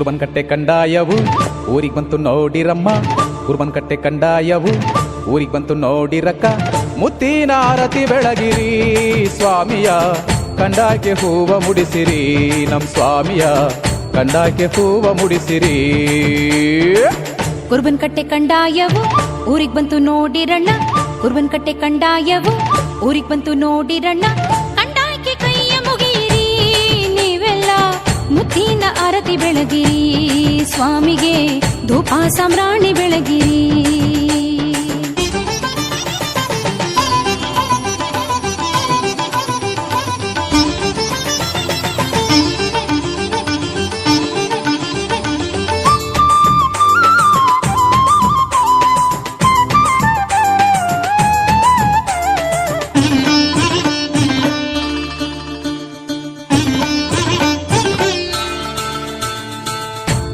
ಕುರುಬನಕಟ್ಟೆ ಕಂದಾಯವು ಊರಿಗೆ ಬಂತು ನೋಡಿರಮ್ಮ, ಕುರುಬನಕಟ್ಟೆ ಕಂದಾಯವು ಊರಿಗೆ ಬಂತು ನೋಡಿರಕ್ಕ. ಮುತ್ತಿನ ಆರತಿ ಬೆಳಗಿರಿ ಸ್ವಾಮಿಯ, ಕಂಡಾಕೆ ಹೂವ ಮುಡಿಸಿರಿ ನಮ್ ಸ್ವಾಮಿಯ, ಕಂಡಾಕೆ ಹೂವ ಮುಡಿಸಿರಿ. ಕುರುಬನಕಟ್ಟೆ ಕಂದಾಯವು ಊರಿಗೆ ಬಂತು ನೋಡಿರಣ್ಣ, ಕುರುಬನಕಟ್ಟೆ ಕಂದಾಯವು ಊರಿಗೆ ಬಂತು ನೋಡಿರಣ್ಣ. ಕಂಡಾಕೆ ಕೈಯ ಮುಗಿಯಿರಿ ನೀವೆಲ್ಲ, ಮುತ್ತಿನ ಆರತಿ ಬೆಳಗಿರಿ ಸ್ವಾಮಿಗೆ, ಧೂಪ ಸಾಮ್ರಾಣಿ ಬೆಳಗಿರಿ.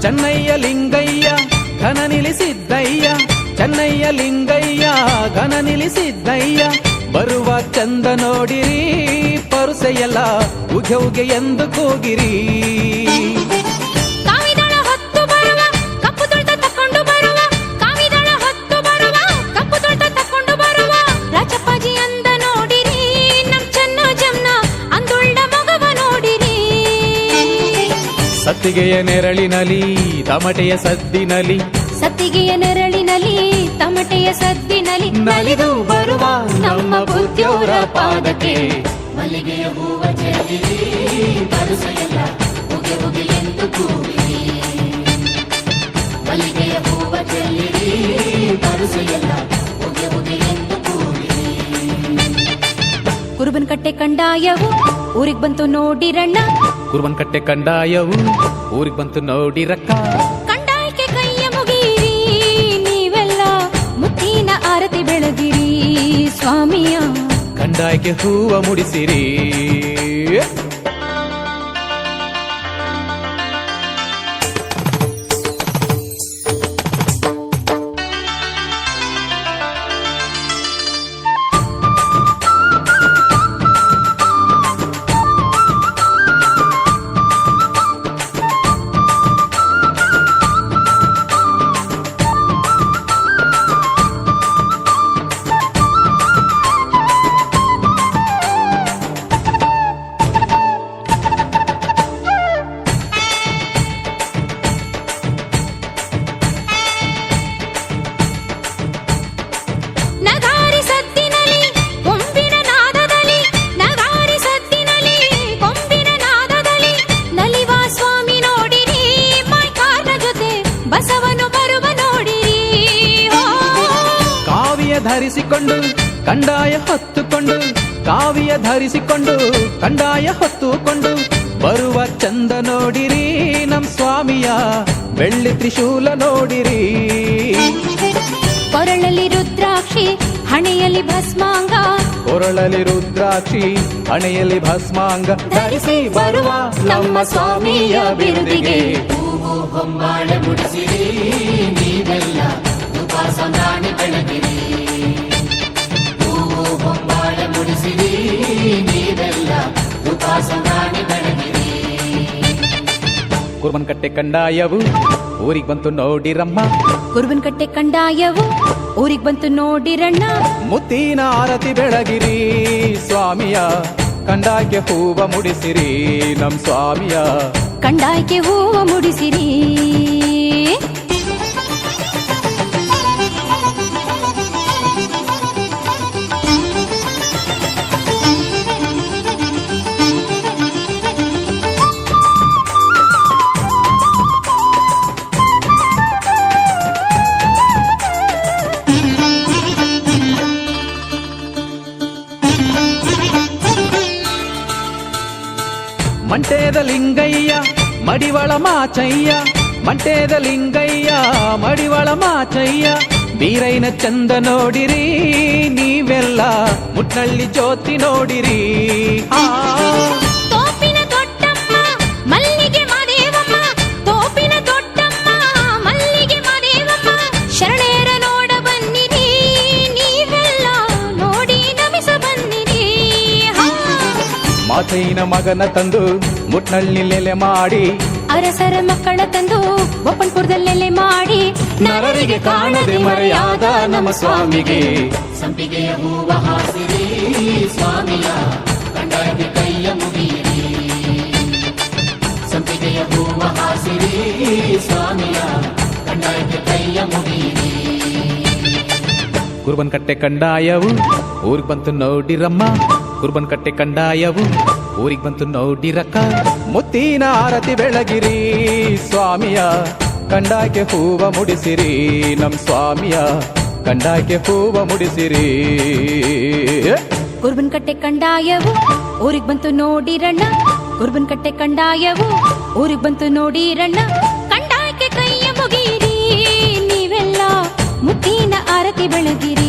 ಚೆನ್ನಯ್ಯ ಲಿಂಗಯ್ಯ ಘನ ನಿಲ್ಲಿಸಿದ್ದಯ್ಯ, ಚೆನ್ನಯ್ಯ ಲಿಂಗಯ್ಯ ಘನ ನಿಲ್ಲಿಸಿದ್ದಯ್ಯ. ಬರುವ ಚಂದ ನೋಡಿರಿ ಪರುಸೆಯಲ್ಲ, ಉಗೆ ಉಗೆ ಎಂದು ಕೂಗಿರಿ. ಕಾವಿದಳ ಹೊತ್ತು ಬರುವ ಕಪ್ಪು ತೊಳ್ತ ತಕೊಂಡು ಬರುವ, ಕಾವಿದಳ ಹೊತ್ತು ಬರುವ ಕಪ್ಪು ತೊಳ್ತ ತಕೊಂಡು ಬರುವ. ರಾಜಪ್ಪಾಜಿ ಅಂದ ನೋಡಿರಿ ನಮ್ ಚೆನ್ನ ಜಮ್ನ ಅಂದುಳ್ಳ ಮಗವ ನೋಡಿರಿ. ಸತ್ತಿಗೆಯ ನೆರಳಿನಲಿ ತಮಟೆಯ ಸದ್ದಿನಲಿ, ಸತ್ತಿಗೆಯ ನೆರಳಿನಲ್ಲಿ ತಮಟೆಯ ಸದ್ದಿನಲ್ಲಿ ನಲಿದು ಬರುವ ನಮ್ಮ ಬುದ್ಧಿಯವರ ಪಾದಕ್ಕೆ. ಮಲ್ಲಿಗೆಯ ಹೂವ ಚೆಲ್ಲಿರಿ ಬರುಸೆಯಲ್ಲ, ಉಗೆ ಉಗೆ ಎಂದು ಕೂಗಿರಿ. ಮಲ್ಲಿಗೆಯ ಹೂವ ಚೆಲ್ಲಿರಿ ಬರುಸೆಯಲ್ಲ, ಉಗೆ ಉಗೆ ಎಂದು ಕೂಗಿರಿ. ಕುರುಬನಕಟ್ಟೆ ಕಂದಾಯವು ಊರಿಗೆ ಬಂತು ನೋಡಿರಣ್ಣ, ಕುರುಬನಕಟ್ಟೆ ಕಂದಾಯವು ಊರಿಗೆ ಬಂತು ನೋಡಿರಕ್ಕ. ಕಂದಾಯಕ್ಕೆ ಕೈಯ ಮುಗಿಯಿರಿ ನೀವೆಲ್ಲ, ಮುತ್ತಿನ ಆರತಿ ಬೆಳಗಿರಿ ಸ್ವಾಮಿಯ, ಕಂದಾಯಕ್ಕೆ ಹೂವ ಮುಡಿಸಿರಿ. ನಗಾರಿ ಸದ್ದಿನಲಿ ಕೊಂಬಿನ ನಾದದಲ್ಲಿ, ನಗಾರಿ ಸದ್ದಿನಲಿ ಕೊಂಬಿನ ನಾದದಲ್ಲಿ. ನಲಿವ ಸ್ವಾಮಿ ನೋಡಿರಿ ಮಾಯ್ಕಾಲ ಜೊತೆ ಬಸವನು ಬರುವ ನೋಡಿರಿ. ಕಾವಿಯ ಧರಿಸಿಕೊಂಡು ಕಂದಾಯ ಹೊತ್ತುಕೊಂಡು, ಕಾವಿಯ ಧರಿಸಿಕೊಂಡು ಕಂದಾಯ ಹೊತ್ತುಕೊಂಡು. ಬರುವ ಚಂದ ನೋಡಿರಿ ನಮ್ ಸ್ವಾಮಿಯ, ಬೆಳ್ಳಿ ತ್ರಿಶೂಲ ನೋಡಿರಿ. ಕೊರಳಲ್ಲಿ ರುದ್ರಾಕ್ಷಿ ಹಣೆಯಲ್ಲಿ ಭಸ್ಮಾಂಗ, ಕೊರಳಲ್ಲಿ ರುದ್ರಾಕ್ಷಿ ಹಣೆಯಲ್ಲಿ ಭಸ್ಮಾಂಗ. ಧರಿಸಿ ಬರುವ ನಮ್ಮ ಸ್ವಾಮಿಯ ಬಿರುದಿಗೆ. ಹೂವು ಹೊಂಬಾಳೆ ಮುಡಿಸಿರಿ ನೀವೆಲ್ಲ, ಧೂಪ ಸಾಮ್ರಾಣಿ ಬೆಳಗಿರಿ. ಹೂವು ಹೊಂಬಾಳೆ ಮುಡಿಸಿರಿ ನೀವೆಲ್ಲ, ಧೂಪ ಸಾಮ್ರಾಣಿ ಬೆಳಗಿರಿ. ಕುರುಬನಕಟ್ಟೆ ಕಂದಾಯವು ಊರಿಗೆ ಬಂತು ನೋಡಿರಮ್ಮ, ಕುರುಬನಕಟ್ಟೆ ಕಂದಾಯವು ಊರಿಗೆ ಬಂತು ನೋಡಿರಣ್ಣ. ಮುತ್ತಿನ ಆರತಿ ಬೆಳಗಿರಿ ಸ್ವಾಮಿಯ, ಕಂದಾಯಕ್ಕೆ ಹೂವ ಮುಡಿಸಿರಿ ನಮ್ ಸ್ವಾಮಿಯ, ಕಂದಾಯಕ್ಕೆ ಹೂವ ಮುಡಿಸಿರಿ. ಮಂಟೇದ ಲಿಂಗಯ್ಯ ಮಡಿವಳ ಮಾಚಯ್ಯ, ಮಂಟೇದ ಲಿಂಗಯ್ಯ ಮಡಿವಳ ಮಾಚಯ್ಯ. ಬೀರೈನ ಚಂದ ನೋಡಿರಿ ನೀವೆಲ್ಲ, ಮುಟ್ನಳ್ಳಿ ಜ್ಯೋತಿ ನೋಡಿರಿ. ತೋಪಿನ ದೊಡ್ಡಮ್ಮ ಮಲ್ಲಿಗೆ ಮಾದೇವಮ್ಮ, ತೋಪಿನ ದೊಡ್ಡಮ್ಮ ಮಲ್ಲಿಗೆ ಮಾದೇವಮ್ಮ. ಶರಣೇರ ನೋಡ ಬನ್ನಿರಿ ನೀವೆಲ್ಲ, ನೋಡಿ ನಮಿಸ ಬನ್ನಿರಿ. ಮಾಚಯ್ಯನ ಮಗನ ತಂದು ಮುಟ್ನಳ್ಳಿ ನೆಲೆ ಮಾಡಿ, ಅರಸರ ಮಕ್ಕಳ ತಂದು ಬೊಪ್ಪನ್ಪುರದಲ್ಲೆಲೆ ಮಾಡಿ ನರರಿಗೆ ಕಾಣದೆ ಮರೆಯಾದ ನಮ್ಮ ಸ್ವಾಮಿಗೆ ಸಂಪಿಗೆಯ ಹೂವ ಹಾಸಿರಿ ಸ್ವಾಮಿಯ ಕಂಡಾಗೆ ಕೈಯ ಮುಗಿಯಿರಿ ಸಂಪಿಗೆಯ ಹೂವ ಹಾಸಿರಿ ಸ್ವಾಮಿಯ ಕಂಡಾಗೆ ಕೈಯ ಮುಗಿಯಿರಿ ಕುರ್ಬನ್ ಕಟ್ಟೆ ಕಂಡಾಯವು ಊರಿಗೆ ಬಂತು ನೋಡಿರಮ್ಮ ಕುರ್ಬನ್ ಕಟ್ಟೆ ಕಂಡಾಯವು ಊರಿಗೆ ಬಂತು ನೋಡಿರಕ್ಕ ಮುತ್ತಿನ ಆರತಿ ಬೆಳಗಿರಿ ಸ್ವಾಮಿಯ ಕಂಡಾಕೆ ಹೂವ ಮುಡಿಸಿರಿ ನಮ್ ಸ್ವಾಮಿಯ ಕಂಡಾಕೆ ಹೂವ ಮುಡಿಸಿರಿ ಕುರ್ಬನ್ ಕಟ್ಟೆ ಕಂಡಾಯವು ಊರಿಗೆ ಬಂತು ನೋಡಿರಣ್ಣ ಕುರ್ಬನ್ ಕಟ್ಟೆ ಕಂಡಾಯವು ಊರಿಗೆ ಬಂತು ನೋಡಿರಣ್ಣ ಕಂಡಾಕೆ ಕೈಯ ಮುಗೀರಿ ನೀವೆಲ್ಲ ಮುತ್ತಿನ ಆರತಿ ಬೆಳಗಿರಿ